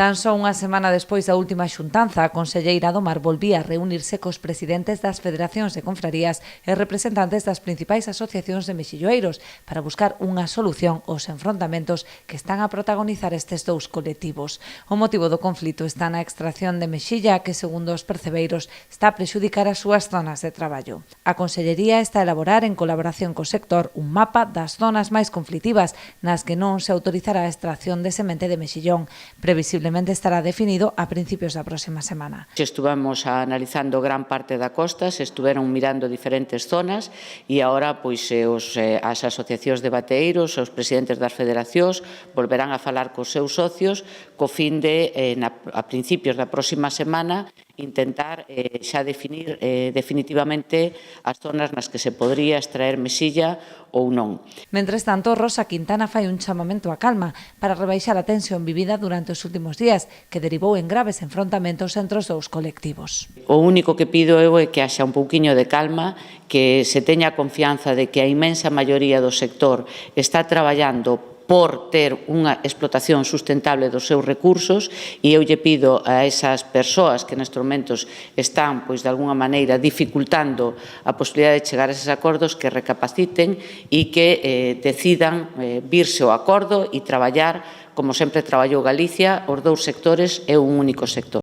Tan só unha semana despois da última xuntanza, a conselleira do Mar volvía a reunirse cos presidentes das federacións de confrarías e representantes das principais asociacións de mexilloeiros para buscar unha solución aos enfrontamentos que están a protagonizar estes dous colectivos. O motivo do conflito está na extracción de mexilla que, segundo os percebeiros, está a prexudicar as súas zonas de traballo. A Consellería está a elaborar, en colaboración co sector, un mapa das zonas máis conflitivas nas que non se autorizará a extracción de semente de mexillón. Previsiblemente estará definido a principios da próxima semana. Estuvemos analizando gran parte da costa, se estuveron mirando diferentes zonas e agora as asociacións de bateeiros, os presidentes das federacións volverán a falar cos seus socios co fin de, a principios da próxima semana, intentar xa definir definitivamente as zonas nas que se podría extraer mexilla ou non. Mentres tanto, Rosa Quintana fai un chamamento á calma para rebaixar a tensión vivida durante os últimos días, que derivou en graves enfrontamentos entre os dous colectivos. O único que pido eu é que haxa un pouquiño de calma, que se teña confianza de que a inmensa maioría do sector está traballando por ter unha explotación sustentable dos seus recursos e eu lle pido a esas persoas que nestes momentos están, de alguna maneira, dificultando a posibilidade de chegar a eses acordos que recapaciten e que decidan virse ao acordo e traballar, como sempre traballou Galicia, os dous sectores e un único sector.